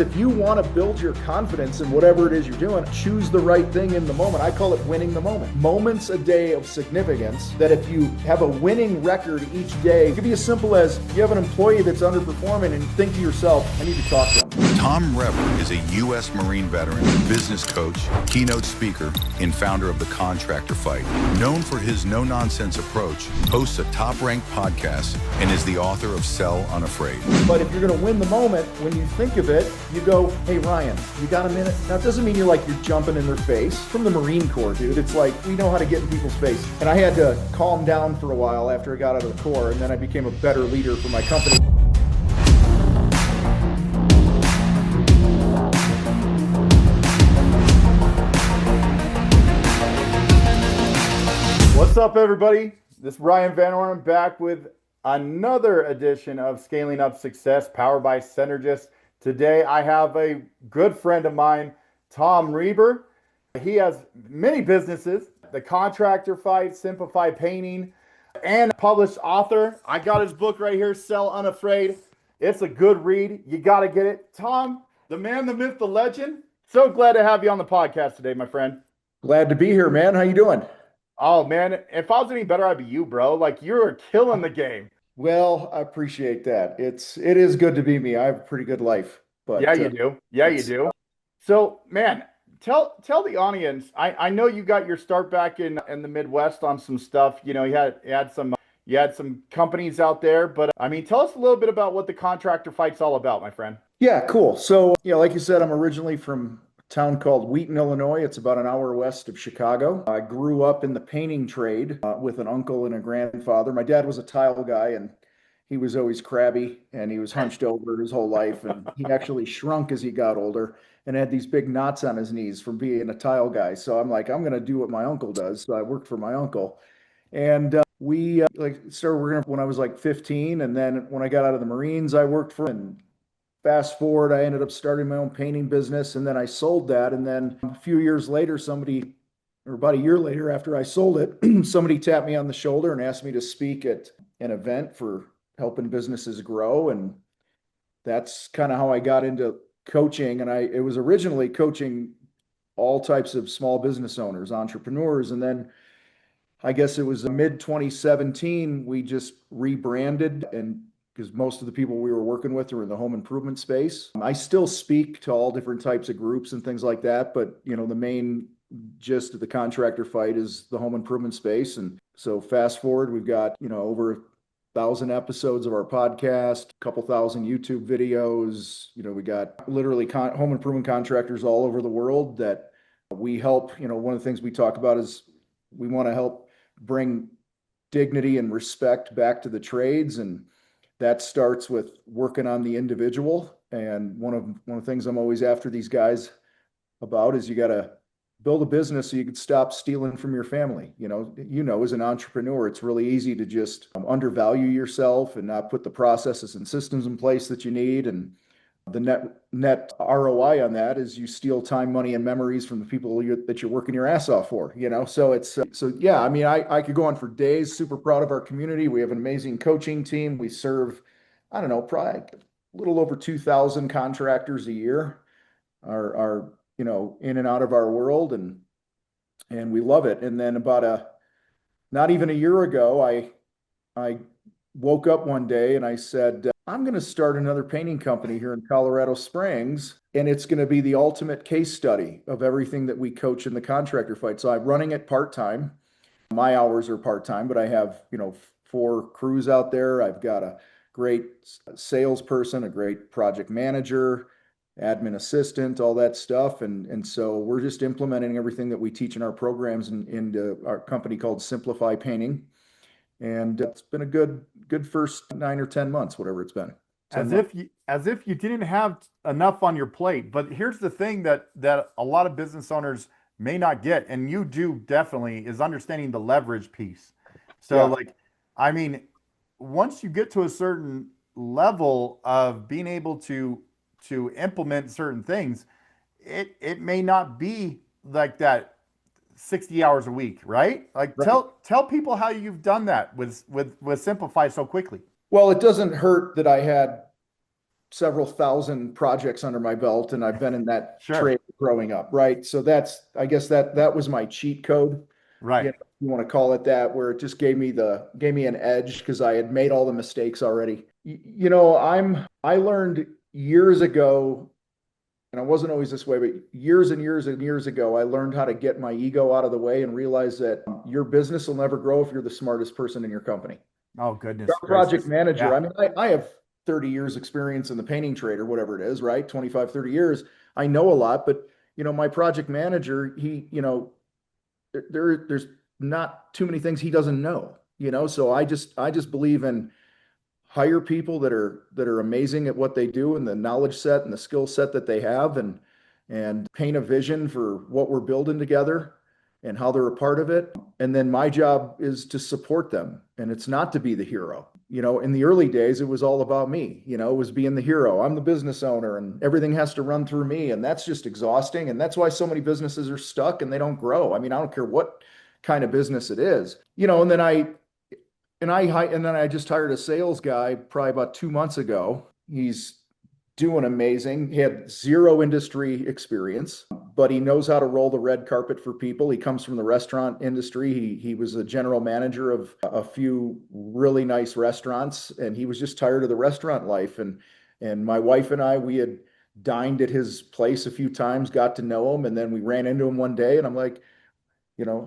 If you want to build your confidence in whatever it is you're doing, choose the right thing in the moment. I call it winning the moment. Moments a day of significance, that if you have a winning record each day, it could be as simple as you have an employee that's underperforming and you think to yourself, I need to talk to him. Tom Reber is a U.S. Marine veteran, business coach, keynote speaker, and founder of the Contractor Fight. Known for his no-nonsense approach, hosts a top-ranked podcast, and is the author of Sell Unafraid. But if you're going to win the moment, when you think of it, you go, hey, Ryan, you got a minute? Now, it doesn't mean you're jumping in their face. From the Marine Corps, dude, it's like, we know how to get in people's face. And I had to calm down for a while after I got out of the Corps, and then I became a better leader for my company. What's up, everybody? This is Ryan Van Ornum back with another edition of Scaling Up Success, powered by Cynergists. Today, I have a good friend of mine, Tom Reber. He has many businesses, the Contractor Fight, Simplify Painting, and published author. I got his book right here, Sell Unafraid. It's a good read. You got to get it. Tom, the man, the myth, the legend. So glad to have you on the podcast today, my friend. Glad to be here, man. How you doing? Oh, man, if I was any better, I'd be you, bro. Like, you're killing the game. Well, I appreciate that. It is good to be me. I have a pretty good life. But yeah, you do. Yeah, you do. So, man, tell the audience. I know you got your start back in the Midwest on some stuff. You know, you had some companies out there, but I mean, tell us a little bit about what the Contractor Fight's all about, my friend. Yeah, cool. So, like you said, I'm originally from a town called Wheaton, Illinois. It's about an hour west of Chicago. I grew up in the painting trade with an uncle and a grandfather. My dad was a tile guy, and he was always crabby, and he was hunched over his whole life. And he actually shrunk as he got older and had these big knots on his knees from being a tile guy. So I'm like, I'm going to do what my uncle does. So I worked for my uncle. And we started working when I was like 15. And then when I got out of the Marines, I worked for him. And fast forward, I ended up starting my own painting business, and then I sold that. And then a few years later, about a year later after I sold it, somebody tapped me on the shoulder and asked me to speak at an event for helping businesses grow. And that's kind of how I got into coaching. And it was originally coaching all types of small business owners, entrepreneurs. And then I guess it was mid 2017, we just rebranded, and because most of the people we were working with are in the home improvement space. I still speak to all different types of groups and things like that, but the main gist of the Contractor Fight is the home improvement space. And so fast forward, we've got over 1,000 episodes of our podcast, a couple thousand YouTube videos. We got literally home improvement contractors all over the world that we help. One of the things we talk about is we want to help bring dignity and respect back to the trades, and that starts with working on the individual. And one of the things I'm always after these guys about is you got to build a business so you can stop stealing from your family. As an entrepreneur, it's really easy to just undervalue yourself and not put the processes and systems in place that you need. And the net ROI on that is you steal time, money, and memories from the people that you're working your ass off for. So yeah. I mean, I could go on for days. Super proud of our community. We have an amazing coaching team. We serve, I don't know, probably a little over 2,000 contractors a year. Are in and out of our world, and we love it. And then not even a year ago, I woke up one day and I said, I'm going to start another painting company here in Colorado Springs, and it's going to be the ultimate case study of everything that we coach in the Contractor Fight. So I'm running it part-time. My hours are part-time, but I have 4 crews out there. I've got a great salesperson, a great project manager, admin assistant, all that stuff. And so we're just implementing everything that we teach in our programs into our company called Simplify Painting. And it's been a good first 9 or 10 months, whatever it's been. As if you didn't have enough on your plate. But here's the thing that a lot of business owners may not get, and you do definitely, is understanding the leverage piece. So once you get to a certain level of being able to implement certain things, it may not be like that 60 hours a week, right? Right. Tell people how you've done that with Simplify so quickly. Well, it doesn't hurt that I had several thousand projects under my belt, and I've been in that Sure. trade growing up, right? So I guess that was my cheat code, Right. if you want to call it that, where it just gave me an edge because I had made all the mistakes already. I learned years ago, and I wasn't always this way, but years and years and years ago, I learned how to get my ego out of the way and realize that your business will never grow if you're the smartest person in your company. Oh, goodness Our project gracious. manager, Yeah. I mean, I have 30 years experience in the painting trade or whatever it is, right? 25, 30 years. I know a lot, but my project manager, there's not too many things he doesn't know, so I just believe in hire people that are amazing at what they do and the knowledge set and the skill set that they have, and paint a vision for what we're building together and how they're a part of it. And then my job is to support them, and it's not to be the hero. In the early days, it was all about me. It was being the hero. I'm the business owner and everything has to run through me, and that's just exhausting. And that's why so many businesses are stuck and they don't grow. I mean, I don't care what kind of business it is. And then I just hired a sales guy probably about 2 months ago. He's doing amazing. He had zero industry experience, but he knows how to roll the red carpet for people. He comes from the restaurant industry. He was a general manager of a few really nice restaurants, and he was just tired of the restaurant life. And my wife and I, we had dined at his place a few times, got to know him, and then we ran into him one day, and I'm like,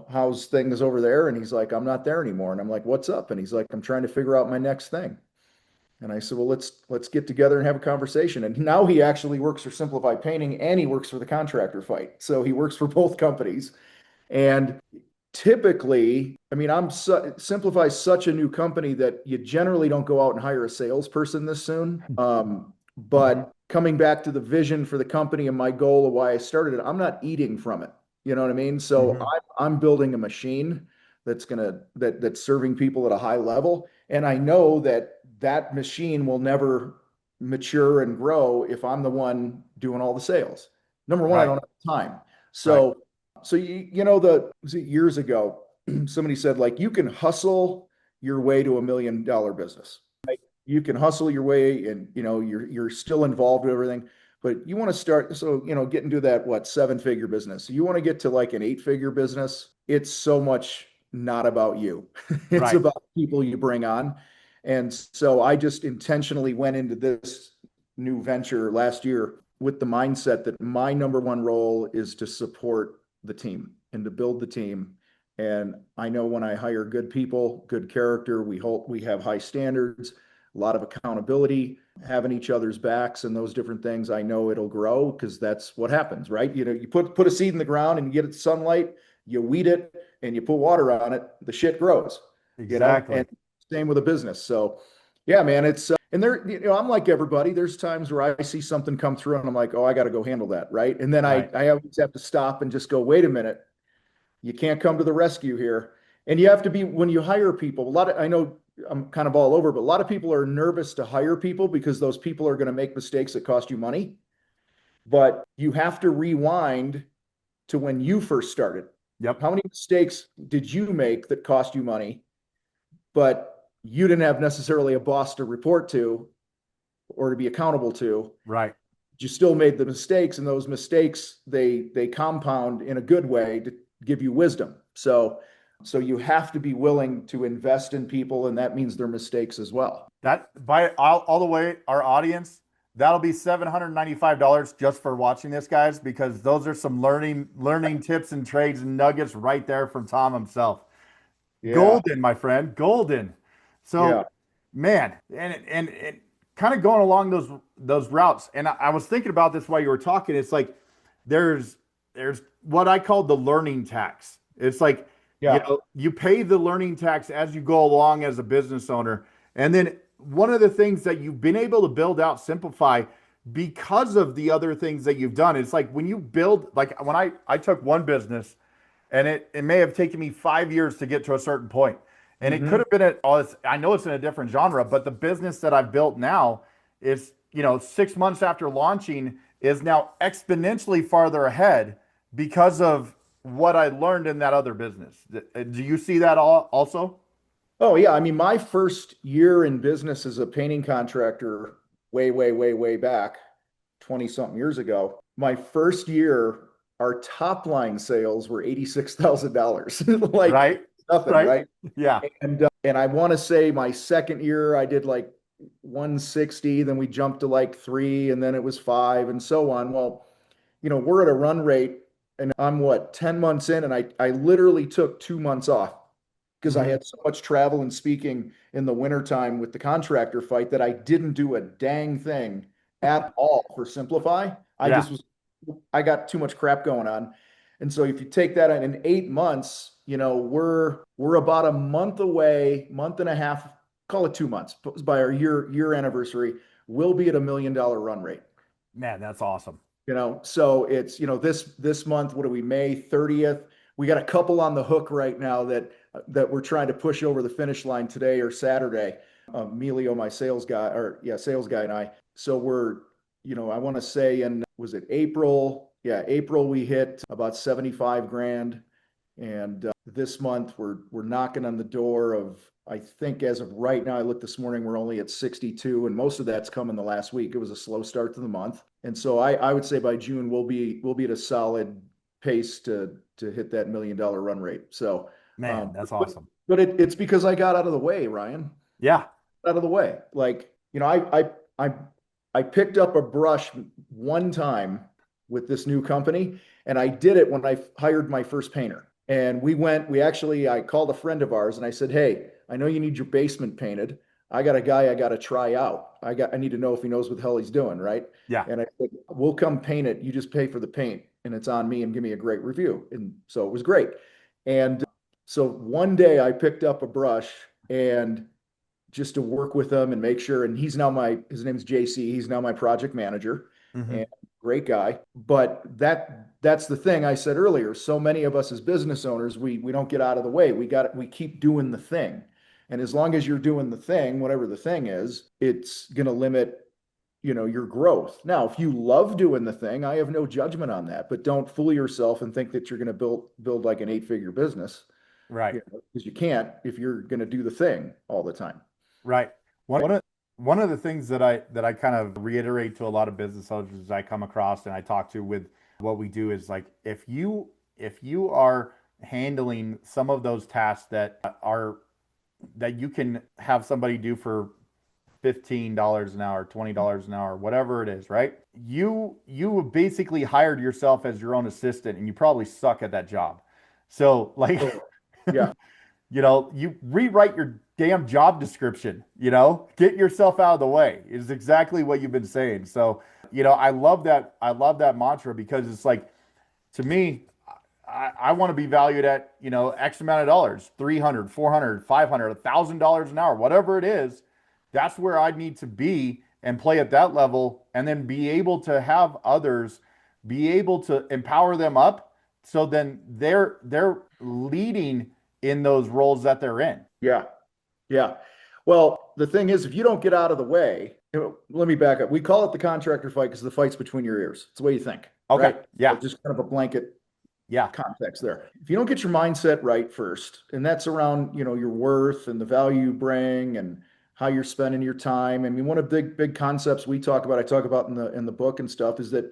how's things over there? And he's like, I'm not there anymore. And I'm like, what's up? And he's like, I'm trying to figure out my next thing. And I said, well, let's get together and have a conversation. And now he actually works for Simplify Painting and he works for the Contractor Fight. So he works for both companies. And typically, I mean, Simplify is such a new company that you generally don't go out and hire a salesperson this soon. But coming back to the vision for the company and my goal of why I started it, I'm not eating from it. You know what I mean? So I'm building a machine that's serving people at a high level. And I know that machine will never mature and grow if I'm the one doing all the sales. Number one, I don't have time. So was it years ago, somebody said, like, you can hustle your way to $1 million business. You can hustle your way and, you're still involved with everything, but you want to start, get into that, 7-figure business. You want to get to like an 8-figure business. It's so much not about you. It's about people you bring on. And so I just intentionally went into this new venture last year with the mindset that my number one role is to support the team and to build the team. And I know when I hire good people, good character, we have high standards, a lot of accountability, having each other's backs and those different things. I know it'll grow because that's what happens, right? You put a seed in the ground and you get it sunlight, you weed it and you put water on it, the shit grows. Exactly. And same with a business. So yeah, man, it's, and there, I'm like everybody, there's times where I see something come through and I'm like, oh, I got to go handle that. Right. And then I always have to stop and just go, wait a minute, you can't come to the rescue here. And you have to be, when you hire people, I know I'm kind of all over, but a lot of people are nervous to hire people because those people are going to make mistakes that cost you money. But you have to rewind to when you first started. Yep. How many mistakes did you make that cost you money, but you didn't have necessarily a boss to report to or to be accountable to? Right. You still made the mistakes, and those mistakes, they compound in a good way to give you wisdom. So you have to be willing to invest in people, and that means their mistakes as well. That, by all the way, our audience, that'll be $795 just for watching this, guys, because those are some learning tips and trades and nuggets right there from Tom himself. Yeah. Golden, my friend, golden. So, yeah. Man, and kind of going along those routes, and I was thinking about this while you were talking. It's like there's what I call the learning tax. It's like, yeah, you pay the learning tax as you go along as a business owner. And then one of the things that you've been able to build out, Simplify, because of the other things that you've done, it's like when you build, like when I took one business and it may have taken me 5 years to get to a certain point. And it could have been I know it's in a different genre, but the business that I've built now is, 6 months after launching is now exponentially farther ahead because of what I learned in that other business. Do you see that also? Oh yeah. I mean, my first year in business as a painting contractor, way back, 20 something years ago, my first year, our top line sales were $86,000. Like Right. nothing, Right. right? Yeah. And I want to say my second year I did like 160, then we jumped to like 3, and then it was 5, and so on. Well, we're at a run rate, and I'm what, 10 months in, and I literally took 2 months off because I Mhm. had so much travel and speaking in the wintertime with the contractor fight that I didn't do a dang thing at all for Simplify. Yeah. I got too much crap going on. And so if you take that in 8 months, we're about a month away, month and a half, call it 2 months by our year anniversary, we'll be at $1 million run rate. Man, that's awesome. So it's, this month, what are we, May 30th? We got a couple on the hook right now that we're trying to push over the finish line today or Saturday. Emilio, my sales guy, sales guy and I. So we're, I want to say was it April? Yeah, April we hit about 75 grand. And this month we're knocking on the door of, I think as of right now, I looked this morning, we're only at 62, and most of that's come in the last week. It was a slow start to the month. And so I would say by June we'll be at a solid pace to hit that $1 million run rate. So Man, that's awesome. But it's because I got out of the way, Ryan. Yeah. Out of the way. Like, I picked up a brush one time with this new company, and I did it when I hired my first painter. And I called a friend of ours and I said, "Hey, I know you need your basement painted. I got a guy I got to try out. I need to know if he knows what the hell he's doing, right?" Yeah. And I said, "We'll come paint it. You just pay for the paint and it's on me, and give me a great review." And so it was great. And so one day I picked up a brush and just to work with him and make sure, and his name's JC. He's now my project manager. Mm-hmm. And great guy. But that's the thing I said earlier. So many of us as business owners, we don't get out of the way. We keep doing the thing. And as long as you're doing the thing, whatever the thing is, it's going to limit, your growth. Now, if you love doing the thing, I have no judgment on that, but don't fool yourself and think that you're going to build like an 8-figure business. Right. Because you can't if you're going to do the thing all the time. Right. One of the things that I kind of reiterate to a lot of business owners I come across and I talk to with what we do is like, if you are handling some of those tasks that you can have somebody do for $15 an hour, $20 an hour, whatever it is, right? You basically hired yourself as your own assistant, and you probably suck at that job. So like, yeah. You rewrite your damn job description, get yourself out of the way is exactly what you've been saying. So, I love that mantra, because it's like, to me, I want to be valued at, X amount of dollars, 300, 400, 500, $1,000 an hour, whatever it is. That's where I need to be and play at that level, and then be able to have others be able to empower them up. So then they're leading in those roles that they're in. Yeah. Yeah. Well, the thing is, if you don't get out of the way, let me back up. We call it the contractor fight because the fight's between your ears. It's the way you think. Okay. Right? Yeah. So just kind of a blanket Yeah. context there. If you don't get your mindset right first, and that's around, your worth and the value you bring and how you're spending your time. I mean, one of the big concepts I talk about in the book and stuff, is that,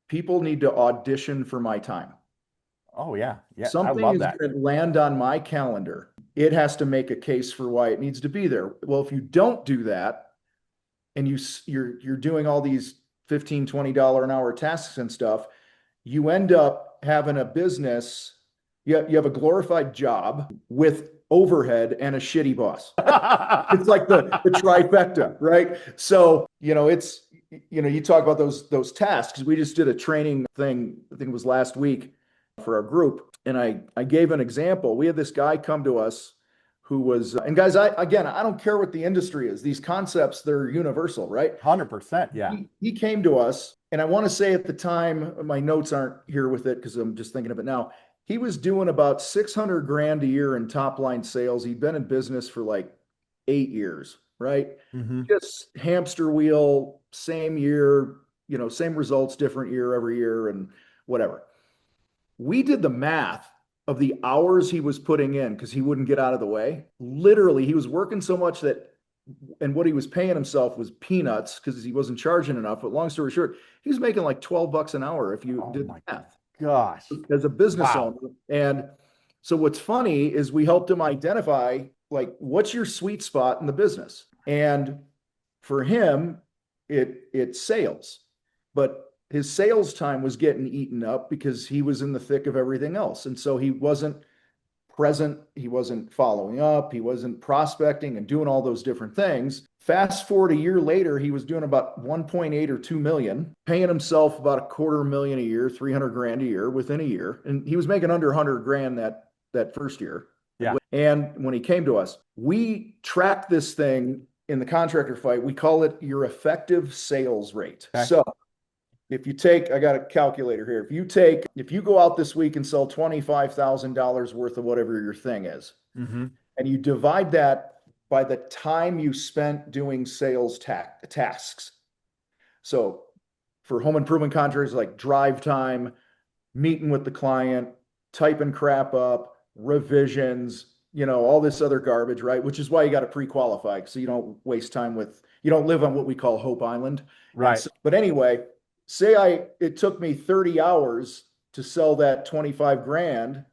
people need to audition for my time. Oh yeah. Yeah. I Something love is that. going to land on my calendar. It has to make a case for why it needs to be there. Well, if you don't do that, and you're doing all these $15, $20 an hour tasks and stuff, you end up having a business. You have a glorified job with overhead and a shitty boss. It's like the trifecta, right? So, you talk about those tasks. We just did a training thing, I think it was last week, for our group. And I gave an example. We had this guy come to us who was, and guys, I don't care what the industry is. These concepts, they're universal, right? 100%. Yeah. He came to us, and I want to say at the time, my notes aren't here with it because I'm just thinking of it now. He was doing about 600 grand a year in top line sales. He'd been in business for like 8 years, right? Mm-hmm. Just hamster wheel, same year, same results, different year every year, and whatever. We did the math of the hours he was putting in because he wouldn't get out of the way. Literally, he was working so much that and what he was paying himself was peanuts because he wasn't charging enough. But long story short, he was making like $12 an hour if you did the math gosh, as a business wow. owner. And so what's funny is we helped him identify like what's your sweet spot in the business. And for him, it's sales. But his sales time was getting eaten up because he was in the thick of everything else. And so he wasn't present, he wasn't following up, he wasn't prospecting and doing all those different things. Fast forward a year later, he was doing about 1.8 or 2 million, paying himself about $250,000 a year, 300 grand a year within a year. And he was making under 100 grand that first year. Yeah. And when he came to us, we tracked this thing in the contractor fight. We call it your effective sales rate. Okay. So if you take, I got a calculator here. If you go out this week and sell $25,000 worth of whatever your thing is, and you divide that by the time you spent doing sales tasks. So for home improvement contractors, like drive time, meeting with the client, typing crap up, revisions, all this other garbage, right? Which is why you got to pre-qualify so you don't waste time you don't live on what we call Hope Island. Right. But anyway, say it took me 30 hours to sell that 25 grand.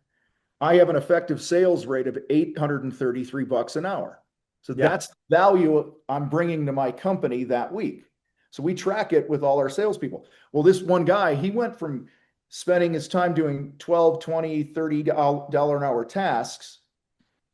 I have an effective sales rate of $833 an hour. So that's the value I'm bringing to my company that week. So we track it with all our salespeople. Well, this one guy, he went from spending his time doing $12, $20, $30 an hour tasks.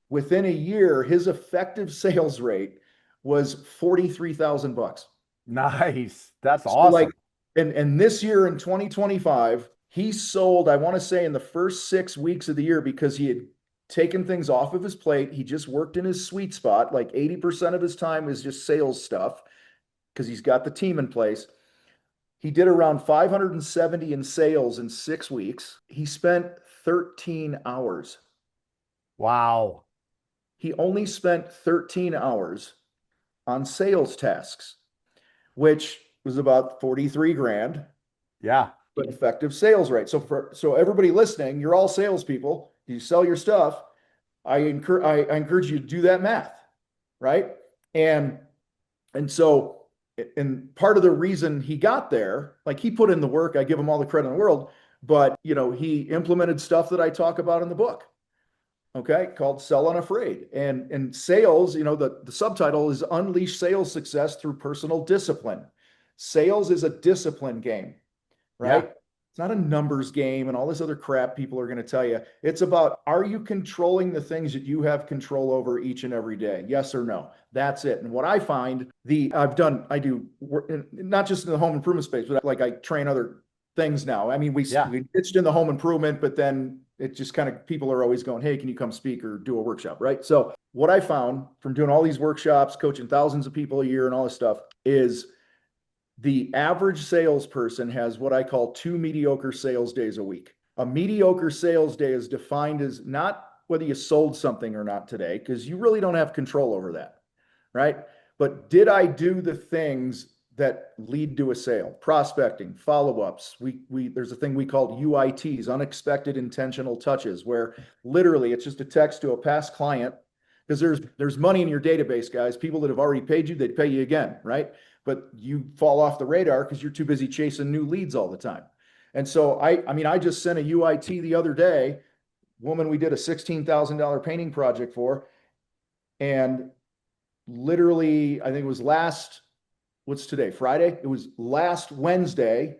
Within a year, his effective sales rate was $43,000. Nice. That's awesome. And this year in 2025, he sold, I want to say in the first 6 weeks of the year, because he had taken things off of his plate. He just worked in his sweet spot. Like 80% of his time is just sales stuff because he's got the team in place. He did around 570 in sales in 6 weeks. He spent 13 hours. Wow. He only spent 13 hours on sales tasks, which was about 43 grand. Yeah. But effective sales rate. So everybody listening, you're all salespeople. You sell your stuff. I encourage you to do that math, right? And so part of the reason he got there, like he put in the work, I give him all the credit in the world, but he implemented stuff that I talk about in the book. Okay, called Sell Unafraid. And sales, the subtitle is Unleash Sales Success Through Personal Discipline. Sales is a discipline game, right? Yeah. It's not a numbers game and all this other crap people are going to tell you. It's about, are you controlling the things that you have control over each and every day? Yes or no? That's it. And what I find, I do work, not just in the home improvement space, but like I train other things now. I mean, we pitched in the home improvement, but then it just kind of, people are always going, hey, can you come speak or do a workshop, right? So what I found from doing all these workshops, coaching thousands of people a year and all this stuff is the average salesperson has what I call 2 mediocre sales days a week. A mediocre sales day is defined as not whether you sold something or not today, because you really don't have control over that, right? But did I do the things that lead to a sale? Prospecting, follow-ups. There's a thing we call UITs, unexpected intentional touches, where literally it's just a text to a past client, because there's money in your database, guys. People that have already paid you, they'd pay you again, right? But you fall off the radar because you're too busy chasing new leads all the time. And so I just sent a UIT the other day, woman we did a $16,000 painting project for, and literally, I think it was what's today? Friday? It was last Wednesday.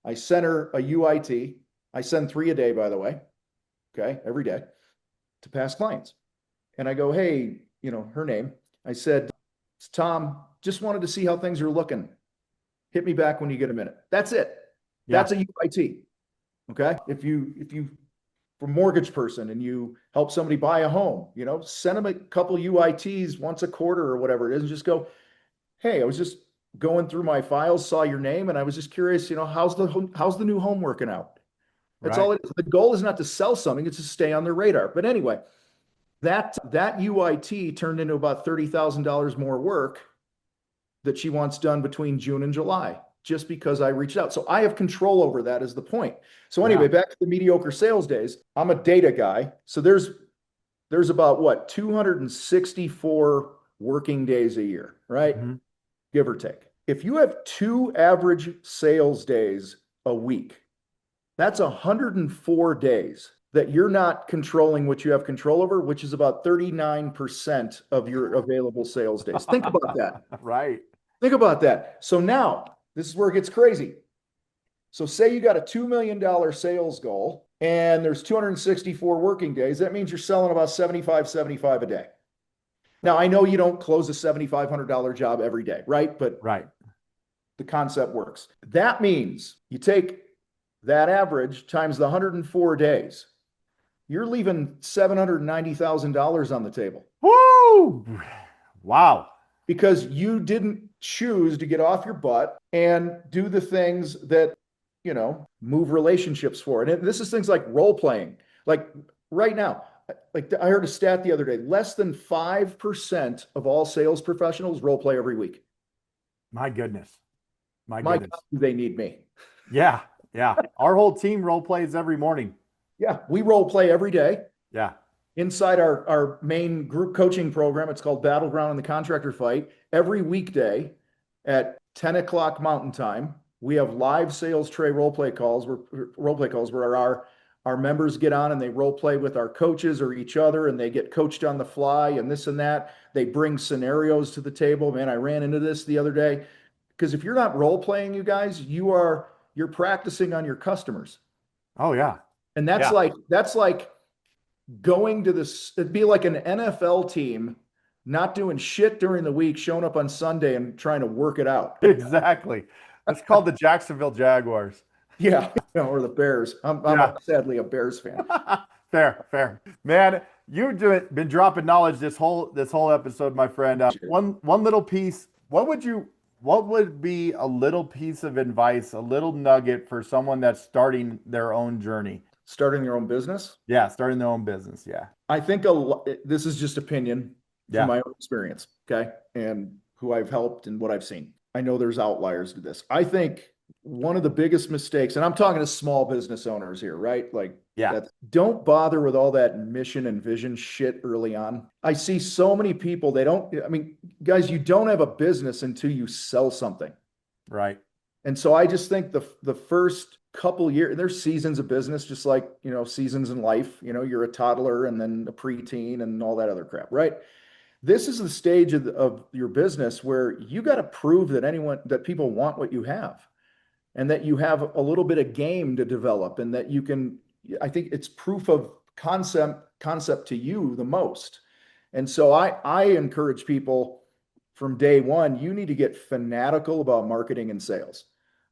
I sent her a UIT. I send 3 a day, by the way. Okay. Every day to past clients. And I go, hey, her name. I said, it's Tom, just wanted to see how things are looking. Hit me back when you get a minute. That's it. Yeah. That's a UIT. Okay. If you for mortgage person and you help somebody buy a home, send them a couple UITs once a quarter or whatever it is, and just go, hey, I was just going through my files, saw your name, and I was just curious, how's the new home working out? That's all it is. The goal is not to sell something, it's to stay on their radar. But anyway, that UIT turned into about $30,000 more work that she wants done between June and July, just because I reached out. So I have control over that is the point. So anyway, back to the mediocre sales days. I'm a data guy. So there's about 264 working days a year, right? Mhm. Give or take. If you have 2 average sales days a week, that's 104 days that you're not controlling what you have control over, which is about 39% of your available sales days. Think about that. Right. Think about that. So now, this is where it gets crazy. So say you got a $2 million sales goal and there's 264 working days. That means you're selling about 75 a day. Now, I know you don't close a $7,500 job every day, right? But Right. the concept works. That means you take that average times the 104 days. You're leaving $790,000 on the table. Woo! Wow. Because you didn't choose to get off your butt and do the things that, move relationships forward. And this is things like role playing. Like right now, like I heard a stat the other day, less than 5% of all sales professionals role play every week. My goodness. My My goodness. God, they need me. Yeah. Yeah. Our whole team role plays every morning. Yeah, we role play every day. Yeah. Inside our main group coaching program, it's called Battleground in the Contractor Fight. Every weekday at 10 o'clock Mountain Time, we have live sales tray role play calls where our members get on and they role play with our coaches or each other, and they get coached on the fly and this and that. They bring scenarios to the table. Man, I ran into this the other day. Because if you're not role playing, you guys, you're practicing on your customers. Oh yeah. And that's like going to this, it'd be like an NFL team not doing shit during the week, showing up on Sunday and trying to work it out. Exactly. That's called the Jacksonville Jaguars. Yeah, or the Bears. I'm sadly a Bears fan. Fair. Man, you've been dropping knowledge this whole episode, my friend. One little piece, what would be a little piece of advice, a little nugget for someone that's starting their own journey? Starting their own business? Yeah, starting their own business. Yeah. I think this is just opinion from my own experience, okay? And who I've helped and what I've seen. I know there's outliers to this. I think one of the biggest mistakes, and I'm talking to small business owners here, right? Like, don't bother with all that mission and vision shit early on. I see so many people, guys, you don't have a business until you sell something. Right. And so I just think the first couple years, there's seasons of business, just like, seasons in life, you're a toddler and then a preteen and all that other crap, right? This is the stage of your business where you got to prove that people want what you have, and that you have a little bit of game to develop, and that you can, I think it's proof of concept to you the most. And so I encourage people from day one, you need to get fanatical about marketing and sales,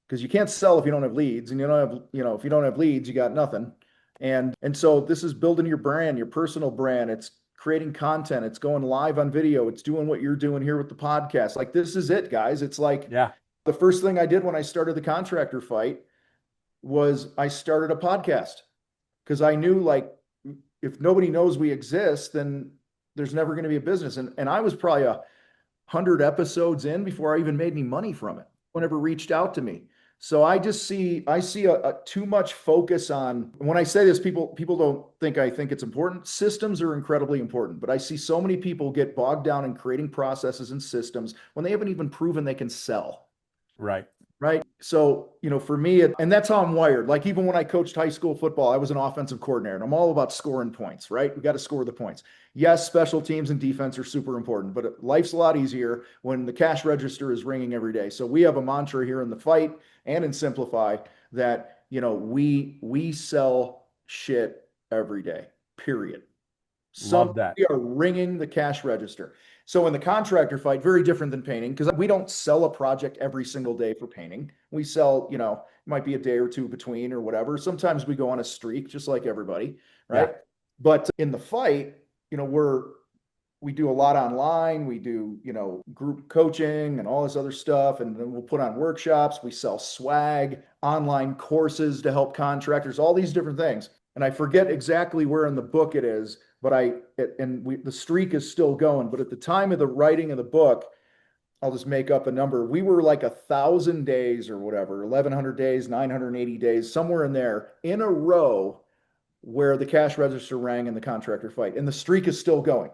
because you can't sell if you don't have leads, and you don't have, if you don't have leads, you got nothing. And so this is building your brand, your personal brand. It's creating content. It's going live on video. It's doing what you're doing here with the podcast. Like, this is it, guys. It's like, the first thing I did when I started the Contractor Fight was I started a podcast, because I knew, like, if nobody knows we exist, then there's never going to be a business. And I was probably 100 episodes in before I even made any money from it. No one ever reached out to me. So I see a too much focus on, when I say this, people don't think I think it's important. Systems are incredibly important, but I see so many people get bogged down in creating processes and systems when they haven't even proven they can sell. Right. So, for me, and that's how I'm wired. Like, even when I coached high school football, I was an offensive coordinator, and I'm all about scoring points, right? We got to score the points. Yes, special teams and defense are super important, but life's a lot easier when the cash register is ringing every day. So we have a mantra here in the Fight and in Simplify that, we sell shit every day, period. Love that. We are ringing the cash register. So in the Contractor Fight, very different than painting, because we don't sell a project every single day for painting. We sell, it might be a day or two between or whatever. Sometimes we go on a streak, just like everybody, right? Yeah. But in the Fight, we do a lot online. We do, group coaching and all this other stuff. And then we'll put on workshops. We sell swag, online courses to help contractors, all these different things. And I forget exactly where in the book it is, but the streak is still going. But at the time of the writing of the book, I'll just make up a number. We were like 1,000 days or whatever, 1,100 days, 980 days, somewhere in there, in a row, where the cash register rang in the Contractor Fight, and the streak is still going.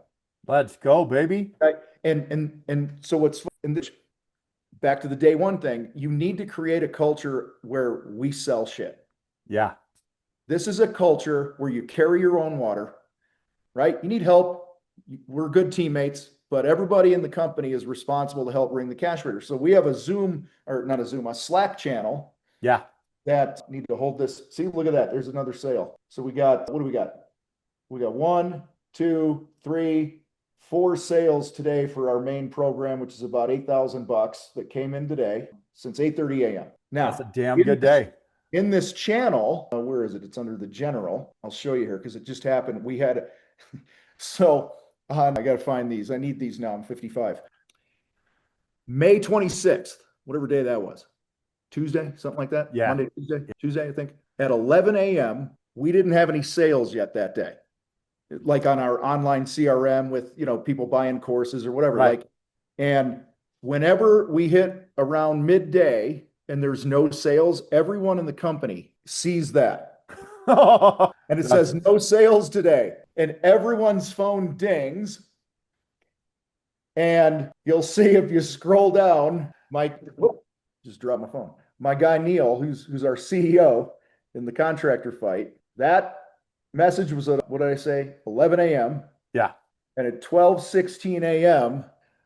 Let's go, baby. Right? And so what's in this, back to the day one thing, you need to create a culture where we sell shit. Yeah. This is a culture where you carry your own water, right? You need help. We're good teammates, but everybody in the company is responsible to help ring the cash register. So we have a Zoom, or not a Zoom, a Slack channel. Yeah. That need to hold this. See, look at that. There's another sale. So we got, what do we got? We got 1, 2, 3, 4 sales today for our main program, which is about $8,000 that came in today since 8:30 a.m. Now, that's a damn good day. In this channel, where is it? It's under the general. I'll show you here because it just happened. We had, so I got to find these. I need these now. I'm 55. May 26th, whatever day that was. Tuesday, something like that. Yeah. Monday, Tuesday, I think. At 11 a.m., we didn't have any sales yet that day. Like on our online CRM with, people buying courses or whatever. Right. And whenever we hit around midday and there's no sales, everyone in the company sees that. And it says no sales today. And everyone's phone dings. And you'll see if you scroll down, just dropped my phone. My guy, Neil, who's our CEO in the contractor fight, that message was at, what did I say? 11 a.m. Yeah. And at 12:16 a.m.,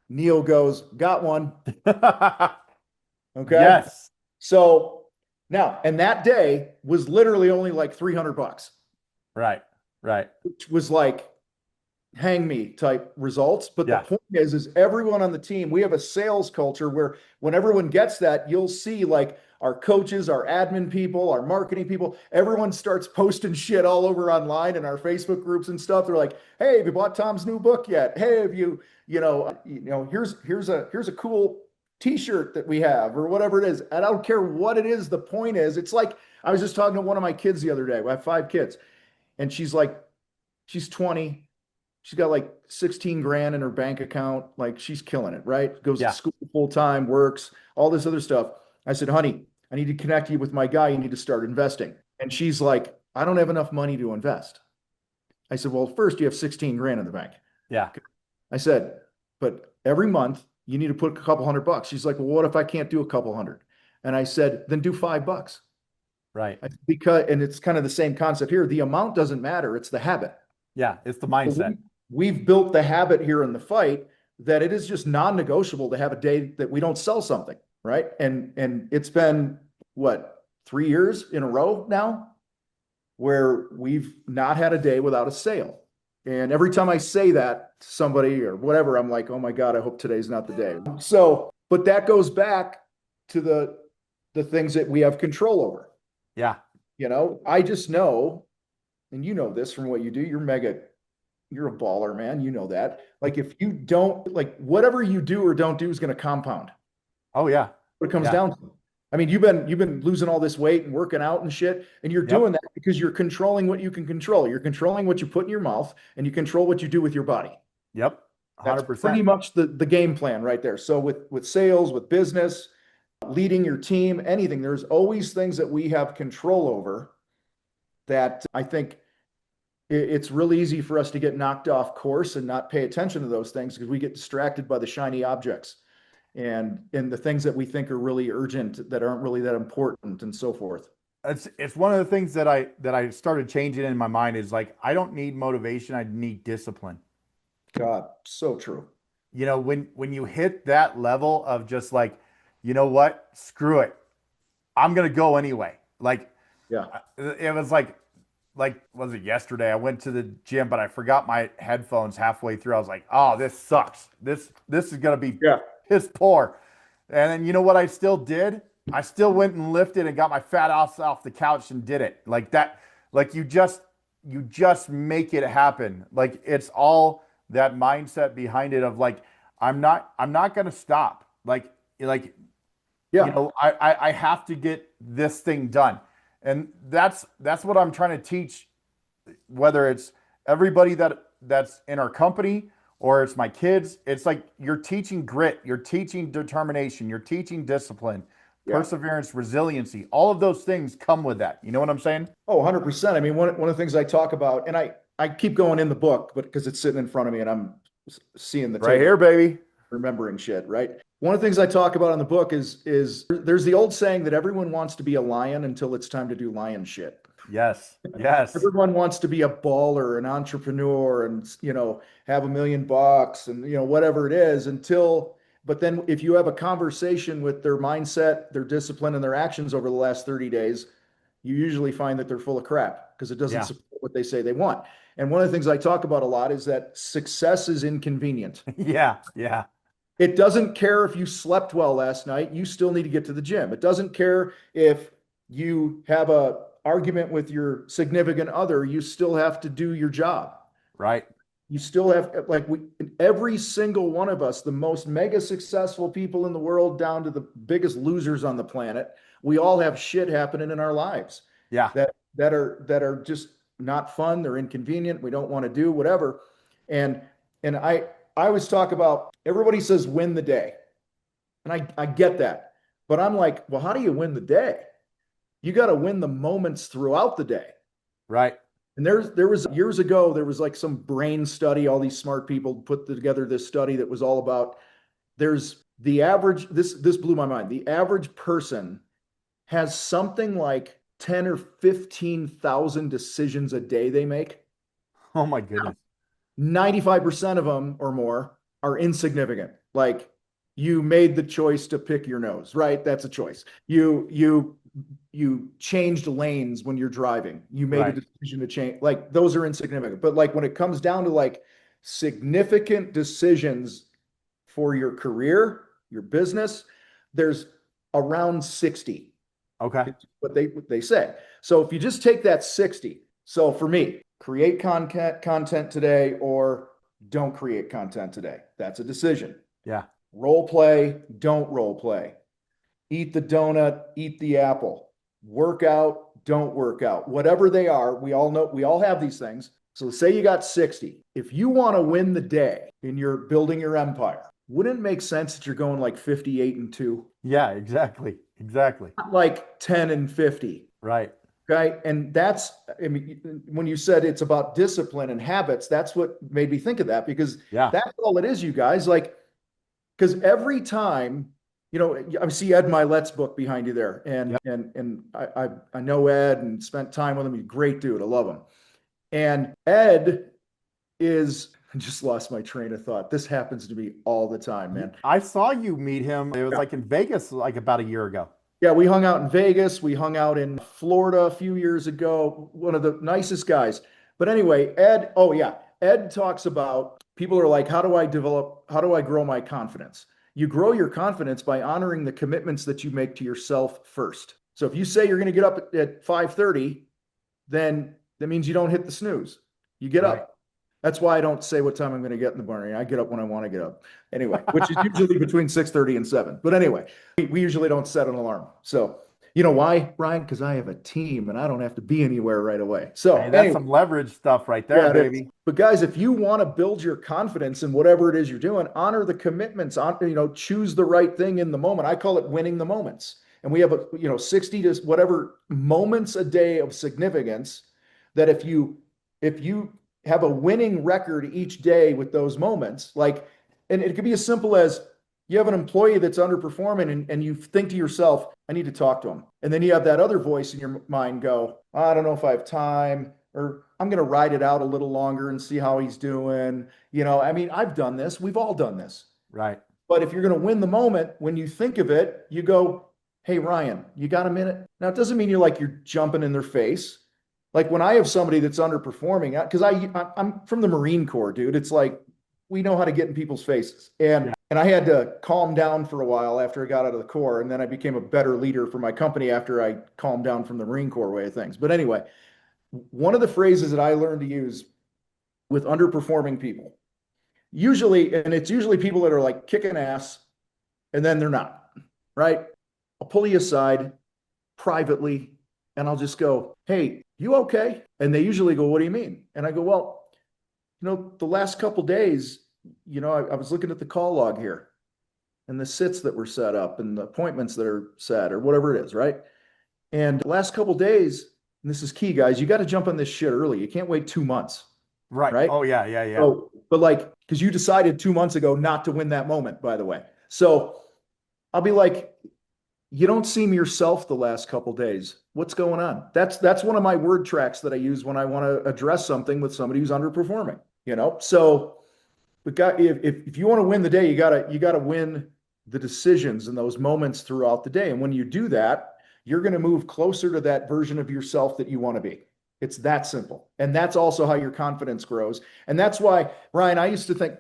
Neil goes, got one. Okay. Yes. So now, and that day was literally only like $300. Right. Right. Which was like, hang me type results. But the point is everyone on the team, we have a sales culture where when everyone gets that, you'll see like our coaches, our admin people, our marketing people, everyone starts posting shit all over online in our Facebook groups and stuff. They're like, hey, have you bought Tom's new book yet? Hey, have you, here's a cool t-shirt that we have or whatever it is. And I don't care what it is. The point is, it's like, I was just talking to one of my kids the other day. I have 5 kids and she's 20. She's got like 16 grand in her bank account. Like she's killing it, right? Goes to school full time, works, all this other stuff. I said, honey, I need to connect you with my guy. You need to start investing. And she's like, I don't have enough money to invest. I said, well, first you have 16 grand in the bank. Yeah. I said, but every month you need to put a couple $100. She's like, well, what if I can't do a couple hundred? And I said, then do $5. Right. Because, and it's kind of the same concept here. The amount doesn't matter. It's the habit. Yeah. It's the mindset. We've built the habit here in the fight that it is just non-negotiable to have a day that we don't sell something, right? And it's been, 3 years in a row now where we've not had a day without a sale. And every time I say that to somebody or whatever, I'm like, oh my God, I hope today's not the day. So, but that goes back to the things that we have control over. Yeah. I just know, and you know this from what you do, you're a baller, man. You know that. Like if you don't, like whatever you do or don't do is going to compound. Oh yeah. What it comes down to. I mean, you've been losing all this weight and working out and shit, and you're doing that because you're controlling what you can control. You're controlling what you put in your mouth and you control what you do with your body. Yep. 100%. That's pretty much the game plan right there. So with sales, with business, leading your team, anything, there's always things that we have control over that I think it's really easy for us to get knocked off course and not pay attention to those things because we get distracted by the shiny objects and the things that we think are really urgent that aren't really that important and so forth. It's one of the things that I started changing in my mind is like, I don't need motivation. I need discipline. God, so true. When you hit that level of just like, you know what, screw it, I'm going to go anyway. Like, it was like, was it yesterday? I went to the gym, but I forgot my headphones halfway through. I was like, oh, this sucks. This is going to be piss poor. And then you know what I still did? I still went and lifted and got my fat ass off the couch and did it like that. Like you just make it happen. Like it's all that mindset behind it of like, I'm not going to stop. I have to get this thing done. And that's what I'm trying to teach, whether it's everybody that's in our company or it's my kids. It's like you're teaching grit, you're teaching determination, you're teaching discipline, perseverance, resiliency. All of those things come with that. You know what I'm saying? Oh, 100%. I mean, one of the things I talk about, and I keep going in the book, but because it's sitting in front of me and I'm seeing the right here, baby. remembering shit, right? One of the things I talk about in the book is there's the old saying that everyone wants to be a lion until it's time to do lion shit. Yes. Yes. Everyone wants to be a baller, an entrepreneur, and have $1 million and whatever it is but then if you have a conversation with their mindset, their discipline, and their actions over the last 30 days, you usually find that they're full of crap because it doesn't support what they say they want. And one of the things I talk about a lot is that success is inconvenient. Yeah. Yeah. It doesn't care if you slept well last night, you still need to get to the gym. It doesn't care if you have a argument with your significant other, you still have to do your job. Right. You still have, every single one of us, the most mega successful people in the world down to the biggest losers on the planet, we all have shit happening in our lives. Yeah. That are just not fun. They're inconvenient. We don't want to do whatever. And I always talk about, everybody says win the day. And I get that. But I'm like, well, how do you win the day? You got to win the moments throughout the day. Right. And there was years ago, there was like some brain study, all these smart people put together this study that was all about, there's the average, this blew my mind. The average person has something like 10 or 15,000 decisions a day they make. Oh my goodness. 95% of them or more are insignificant. Like, you made the choice to pick your nose, right? That's a choice. You changed lanes when you're driving. You made a decision to change. Like, those are insignificant. But like when it comes down to like significant decisions for your career, your business, there's around 60. Okay. What they say. So if you just take that 60. So for me, create content today or don't create content today. That's a decision. Yeah. Role play, don't role play. Eat the donut, eat the apple. Work out, don't work out. Whatever they are, we all know, we all have these things. So say you got 60. If you want to win the day in your building your empire, wouldn't it make sense that you're going like 58-2? Yeah, exactly. Exactly. Not like 10-50. Right. Okay. And that's, I mean, when you said it's about discipline and habits, that's what made me think of that, because that's all it is, you guys. Like, because every time, I see Ed Milet's book behind you there, and I know Ed and spent time with him. He's a great dude. I love him. And Ed is, I just lost my train of thought. This happens to me all the time, man. I saw you meet him. It was like in Vegas, like about a year ago. Yeah, we hung out in Vegas. We hung out in Florida a few years ago. One of the nicest guys. But anyway, Ed talks about, people are like, how do I grow my confidence? You grow your confidence by honoring the commitments that you make to yourself first. So if you say you're going to get up at 5:30, then that means you don't hit the snooze. You get up. That's why I don't say what time I'm going to get in the morning. I get up when I want to get up. Anyway, which is usually between 6:30 and 7. But anyway, we usually don't set an alarm. So you know why, Ryan? Because I have a team and I don't have to be anywhere right away. So that's some leverage stuff right there, baby. But guys, if you want to build your confidence in whatever it is you're doing, honor the commitments, choose the right thing in the moment. I call it winning the moments. And we have 60 to whatever moments a day of significance, that if you have a winning record each day with those moments, and it could be as simple as, you have an employee that's underperforming and you think to yourself, I need to talk to him. And then you have that other voice in your mind go, I don't know if I have time, or I'm going to ride it out a little longer and see how he's doing. I've done this. We've all done this. Right. But if you're going to win the moment, when you think of it, you go, hey, Ryan, you got a minute? Now, it doesn't mean you're jumping in their face. Like when I have somebody that's underperforming, because I'm from the Marine Corps, dude. It's like, we know how to get in people's faces. And I had to calm down for a while after I got out of the Corps. And then I became a better leader for my company after I calmed down from the Marine Corps way of things. But anyway, one of the phrases that I learned to use with underperforming people, it's usually people that are like kicking ass and then they're not, right? I'll pull you aside privately and I'll just go, hey, you okay? And they usually go, what do you mean? And I go, well, the last couple days, I was looking at the call log here and the sits that were set up and the appointments that are set or whatever it is, right? And the last couple days, and this is key, guys, you got to jump on this shit early. You can't wait 2 months. Right. Oh, yeah. So, but because you decided 2 months ago not to win that moment, by the way. So I'll be like, you don't seem yourself the last couple days. What's going on? That's one of my word tracks that I use when I want to address something with somebody who's underperforming, you know? So if you want to win the day, you gotta win the decisions in those moments throughout the day. And when you do that, you're going to move closer to that version of yourself that you want to be. It's that simple. And that's also how your confidence grows. And that's why, Ryan, I used to think,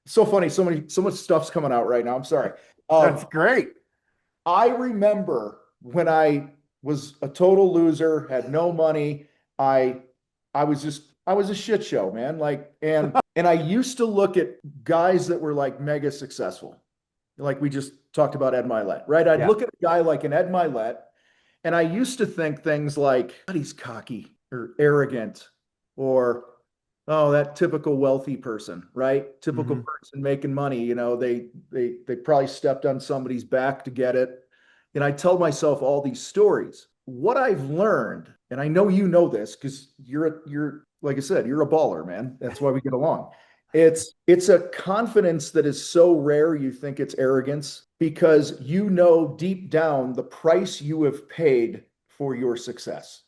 so funny, so much stuff's coming out right now. I'm sorry. That's great. I remember when I was a total loser, had no money. I was a shit show, man. Like, and I used to look at guys that were like mega successful. Like we just talked about Ed Milet, right? I'd look at a guy like an Ed Milet, and I used to think things like, God, he's cocky or arrogant, or, oh, that typical wealthy person, right? Typical person making money. You know, they probably stepped on somebody's back to get it. And I tell myself all these stories. What I've learned, and I know you know this because you're like I said, you're a baller, man. That's why we get along. It's a confidence that is so rare you think it's arrogance, because you know deep down the price you have paid for your success.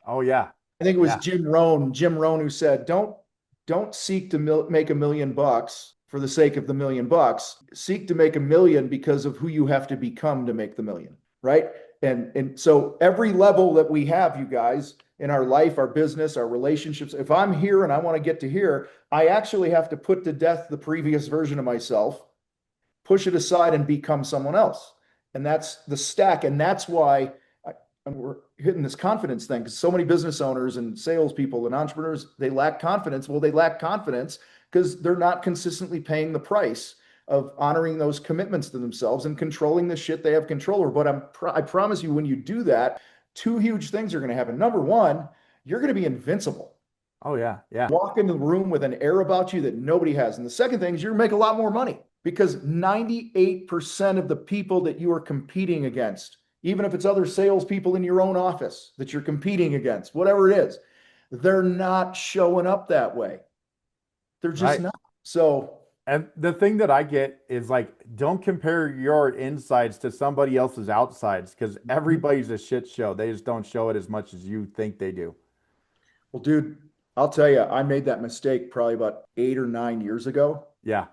Oh yeah. I think it was Jim Rohn who said, don't seek to make $1 million for the sake of the $1 million. Seek to make $1 million because of who you have to become to make the $1 million, right? And so every level that we have, you guys, in our life, our business, our relationships, if I'm here and I want to get to here, I actually have to put to death the previous version of myself, push it aside, and become someone else. And that's the stack. And that's why we're hitting this confidence thing, because so many business owners and salespeople and entrepreneurs, they lack confidence. Well, they lack confidence because they're not consistently paying the price of honoring those commitments to themselves and controlling the shit they have control over. But I promise you, when you do that, two huge things are going to happen. Number one, you're going to be invincible. Oh yeah. Yeah. Walk into the room with an air about you that nobody has. And the second thing is you're going to make a lot more money, because 98% of the people that you are competing against, even if it's other salespeople in your own office that you're competing against, whatever it is, they're not showing up that way. They're just not. So, and the thing that I get is like, don't compare your insides to somebody else's outsides, because everybody's a shit show. They just don't show it as much as you think they do. Well, dude, I'll tell you, I made that mistake probably about 8 or 9 years ago. Yeah.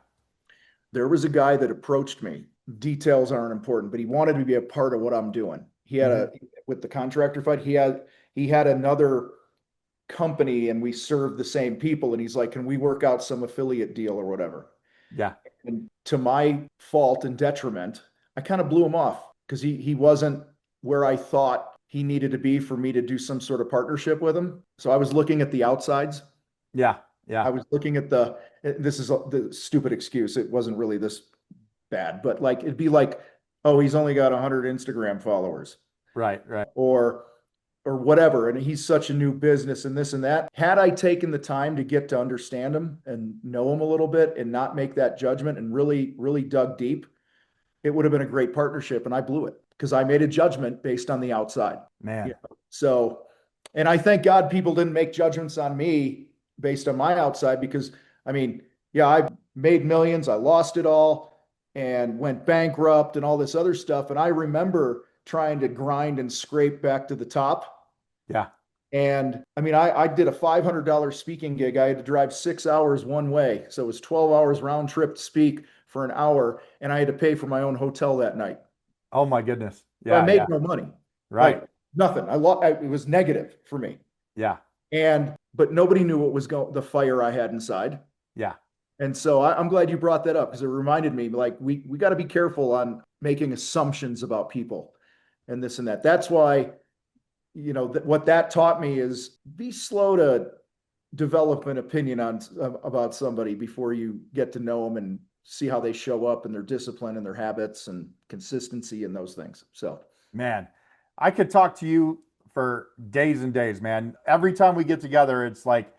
There was a guy that approached me. Details aren't important, but he wanted to be a part of what I'm doing. He had with the contractor fight, he had another company and we served the same people. And he's like, can we work out some affiliate deal or whatever? Yeah. And to my fault and detriment, I kind of blew him off because he wasn't where I thought he needed to be for me to do some sort of partnership with him. So I was looking at the outsides. Yeah. Yeah. I was looking at this is the stupid excuse. It wasn't really this bad, but like, it'd be like, oh, he's only got 100 Instagram followers. Right. Or whatever. And he's such a new business and this and that. Had I taken the time to get to understand him and know him a little bit and not make that judgment and really, really dug deep, it would have been a great partnership. And I blew it because I made a judgment based on the outside. Man. So, and I thank God people didn't make judgments on me based on my outside, because I mean, yeah, I made millions. I lost it all and went bankrupt and all this other stuff. And I remember trying to grind and scrape back to the top. Yeah. And I mean, I did a $500 speaking gig. I had to drive 6 hours one way. So it was 12 hours round trip to speak for an hour. And I had to pay for my own hotel that night. Oh my goodness. Yeah. So I made no money. Right. Like, nothing. It was negative for me. Yeah. But nobody knew what was the fire I had inside. Yeah. And so I'm glad you brought that up, because it reminded me, like, we got to be careful on making assumptions about people and this and that. That's why, you know, what that taught me is be slow to develop an opinion about somebody before you get to know them and see how they show up and their discipline and their habits and consistency and those things. So, man, I could talk to you for days and days, man. Every time we get together, it's like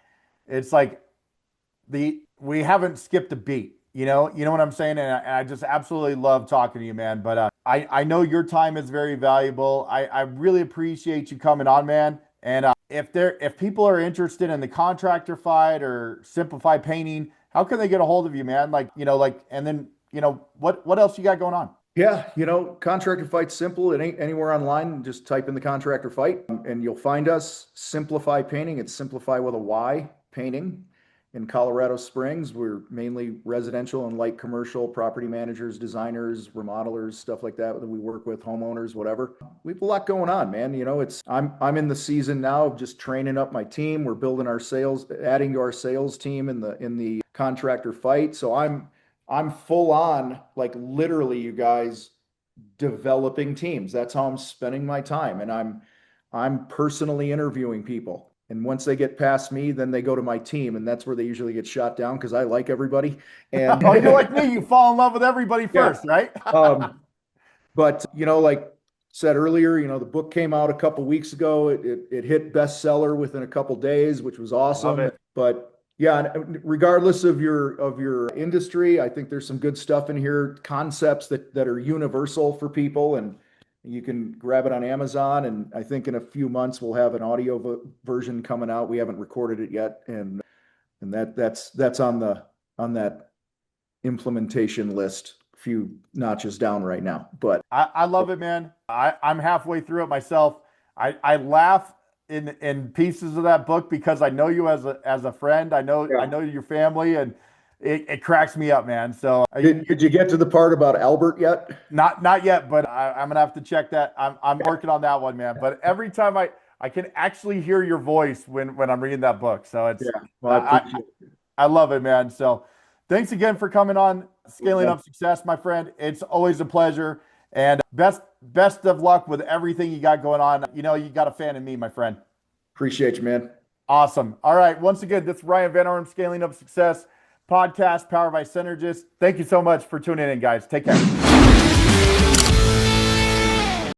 we haven't skipped a beat. You know what I'm saying? And I just absolutely love talking to you, man. But I know your time is very valuable. I really appreciate you coming on, man. And if people are interested in the contractor fight or simplified painting, how can they get a hold of you, man? And then, what else you got going on? Yeah, Contractor Fight's simple. It ain't anywhere online. Just type in the Contractor Fight and you'll find us. Simplify Painting. It's Simplify with a Y Painting in Colorado Springs. We're mainly residential and light commercial property managers, designers, remodelers, stuff like that we work with, homeowners, whatever. We have a lot going on, man. I'm in the season now of just training up my team. We're building our sales, adding to our sales team in the Contractor Fight. So I'm full on, like literally, you guys, developing teams. That's how I'm spending my time. And I'm personally interviewing people. And once they get past me, then they go to my team. And that's where they usually get shot down because I like everybody. And Oh, you're like me, you fall in love with everybody first, right? But like said earlier, the book came out a couple weeks ago. It hit bestseller within a couple days, which was awesome. Love it. But yeah, regardless of your industry, I think there's some good stuff in here, concepts that are universal for people, and you can grab it on Amazon. And I think in a few months we'll have an audio version coming out. We haven't recorded it yet, and that's on that implementation list, a few notches down right now. But I love it, man. I'm halfway through it myself. I laugh in pieces of that book because I know you as a friend. I know your family, and it cracks me up, man. So did you get to the part about Albert yet? Not yet, but I'm gonna have to check that. I'm working on that one, man. But every time I can actually hear your voice when I'm reading that book. So it's I love it, man. So thanks again for coming on Scaling Up Success, my friend. It's always a pleasure. And best of luck with everything you got going on. You got a fan in me, my friend. Appreciate you, man. Awesome. All right. Once again, this is Ryan Van Ornum, Scaling Up Success podcast, powered by Cynergists. Thank you so much for tuning in, guys. Take care.